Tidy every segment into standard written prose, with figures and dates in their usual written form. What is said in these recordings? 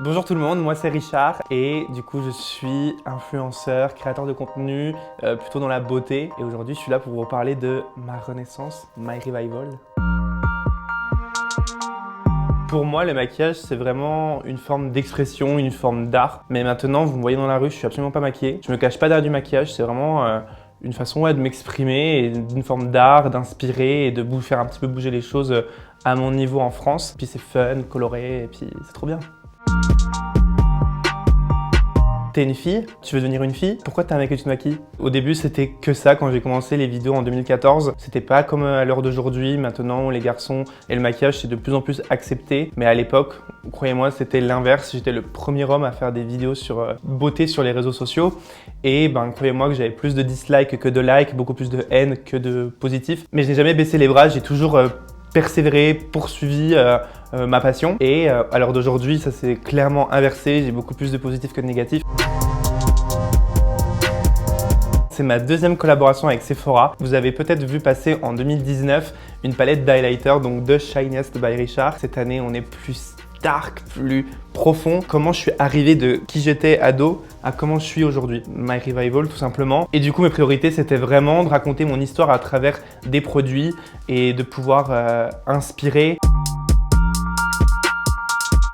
Bonjour tout le monde, moi c'est Richard et du coup je suis influenceur, créateur de contenu, plutôt dans la beauté. Et aujourd'hui je suis là pour vous parler de ma renaissance, My Revival. Pour moi, le maquillage, c'est vraiment une forme d'expression, une forme d'art. Mais maintenant, vous me voyez dans la rue, je suis absolument pas maquillé. Je me cache pas derrière du maquillage, c'est vraiment une façon de m'exprimer et d'une forme d'art, d'inspirer et de faire un petit peu bouger les choses à mon niveau en France. Puis c'est fun, coloré et puis c'est trop bien. T'es une fille? Tu veux devenir une fille? Pourquoi t'as un mec que tu te maquilles? Au début, c'était que ça quand j'ai commencé les vidéos en 2014. C'était pas comme à l'heure d'aujourd'hui. Maintenant, les garçons et le maquillage, c'est de plus en plus accepté. Mais à l'époque, croyez-moi, c'était l'inverse. J'étais le premier homme à faire des vidéos sur beauté sur les réseaux sociaux. Et croyez-moi que j'avais plus de dislikes que de likes, beaucoup plus de haine que de positifs. Mais je n'ai jamais baissé les bras. J'ai toujours persévéré, poursuivi ma passion. Et à l'heure d'aujourd'hui, ça s'est clairement inversé. J'ai beaucoup plus de positifs que de négatifs. C'est ma deuxième collaboration avec Sephora. Vous avez peut-être vu passer en 2019 une palette d'highlighter, donc de Shinest by Richard. Cette année, on est plus dark, plus profond. Comment je suis arrivé de qui j'étais ado à comment je suis aujourd'hui. My Revival, tout simplement. Et du coup, mes priorités, c'était vraiment de raconter mon histoire à travers des produits et de pouvoir inspirer.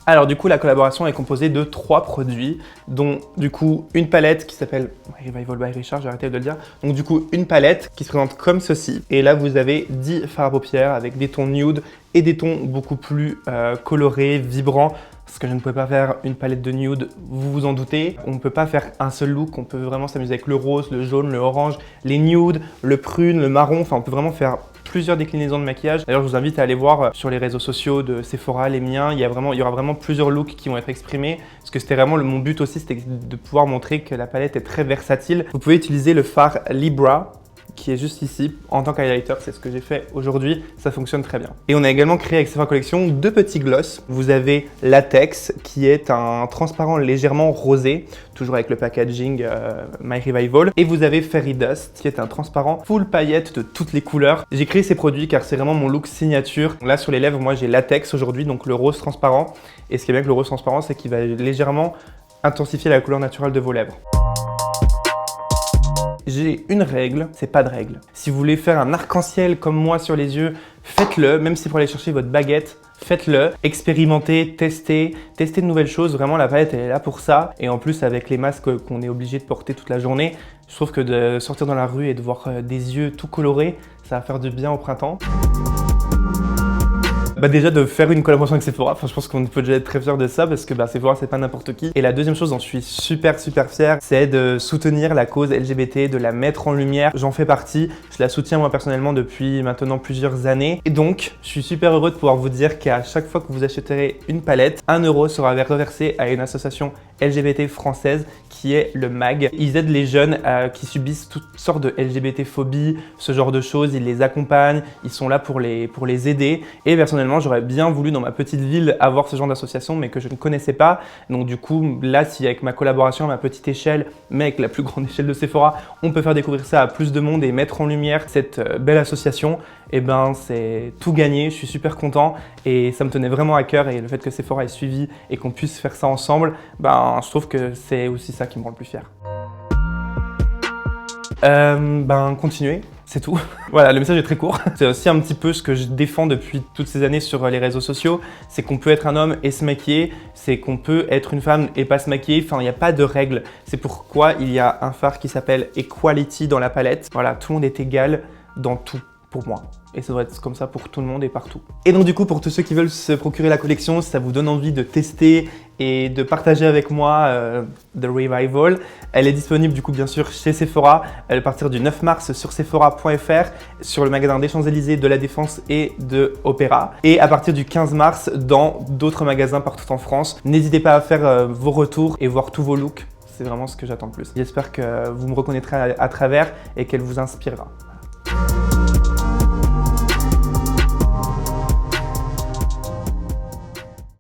Alors du coup, la collaboration est composée de 3 produits, dont du coup une palette qui s'appelle My Revival by Richard, j'ai arrêté de le dire. Donc du coup, une palette qui se présente comme ceci. Et là, vous avez 10 fards à paupières avec des tons nude et des tons beaucoup plus colorés, vibrants. Parce que je ne pouvais pas faire une palette de nude, vous vous en doutez. On ne peut pas faire un seul look, on peut vraiment s'amuser avec le rose, le jaune, le orange, les nudes, le prune, le marron. Enfin, on peut vraiment faire plusieurs déclinaisons de maquillage. D'ailleurs, je vous invite à aller voir sur les réseaux sociaux de Sephora, les miens. Il y aura vraiment plusieurs looks qui vont être exprimés. Parce que c'était vraiment mon but aussi, c'était de pouvoir montrer que la palette est très versatile. Vous pouvez utiliser le fard Libra, qui est juste ici, en tant qu'highlighter. C'est ce que j'ai fait aujourd'hui, ça fonctionne très bien. Et on a également créé avec Sephora Collection 2 petits gloss. Vous avez Latex, qui est un transparent légèrement rosé, toujours avec le packaging My Revival. Et vous avez Fairy Dust, qui est un transparent full paillettes de toutes les couleurs. J'ai créé ces produits car c'est vraiment mon look signature. Là, sur les lèvres, moi, j'ai Latex aujourd'hui, donc le rose transparent. Et ce qui est bien avec le rose transparent, c'est qu'il va légèrement intensifier la couleur naturelle de vos lèvres. J'ai une règle, c'est pas de règle. Si vous voulez faire un arc-en-ciel comme moi sur les yeux, faites-le, même si pour aller chercher votre baguette, faites-le. Expérimentez, testez de nouvelles choses. Vraiment, la palette, elle est là pour ça. Et en plus, avec les masques qu'on est obligé de porter toute la journée, je trouve que de sortir dans la rue et de voir des yeux tout colorés, ça va faire du bien au printemps. Déjà de faire une collaboration avec Sephora, je pense qu'on peut déjà être très fier de ça parce que Sephora c'est pas n'importe qui. Et la deuxième chose dont je suis super fier, c'est de soutenir la cause LGBT, de la mettre en lumière. J'en fais partie, je la soutiens moi personnellement depuis maintenant plusieurs années. Et donc, je suis super heureux de pouvoir vous dire qu'à chaque fois que vous achèterez une palette, 1 € sera reversé à une association LGBT française qui est le MAG. Ils aident les jeunes qui subissent toutes sortes de LGBT-phobie, ce genre de choses. Ils les accompagnent, ils sont là pour les aider. Et personnellement, j'aurais bien voulu dans ma petite ville avoir ce genre d'association, mais que je ne connaissais pas. Donc du coup, là, si avec ma collaboration à ma petite échelle, mais avec la plus grande échelle de Sephora, on peut faire découvrir ça à plus de monde et mettre en lumière cette belle association, et c'est tout gagné. Je suis super content et ça me tenait vraiment à cœur. Et le fait que Sephora ait suivi et qu'on puisse faire ça ensemble, je trouve que c'est aussi ça qui me rend le plus fier. Continuez. C'est tout. Voilà, le message est très court. C'est aussi un petit peu ce que je défends depuis toutes ces années sur les réseaux sociaux. C'est qu'on peut être un homme et se maquiller. C'est qu'on peut être une femme et pas se maquiller. Enfin, il n'y a pas de règle. C'est pourquoi il y a un fard qui s'appelle Equality dans la palette. Voilà, tout le monde est égal dans tout pour moi. Et ça doit être comme ça pour tout le monde et partout. Et donc du coup, pour tous ceux qui veulent se procurer la collection, si ça vous donne envie de tester et de partager avec moi The Revival, elle est disponible du coup bien sûr chez Sephora. Elle est à partir du 9 mars sur sephora.fr, sur le magasin des Champs-Élysées, de la Défense et de Opéra. Et à partir du 15 mars dans d'autres magasins partout en France. N'hésitez pas à faire vos retours et voir tous vos looks. C'est vraiment ce que j'attends le plus. J'espère que vous me reconnaîtrez à travers et qu'elle vous inspirera.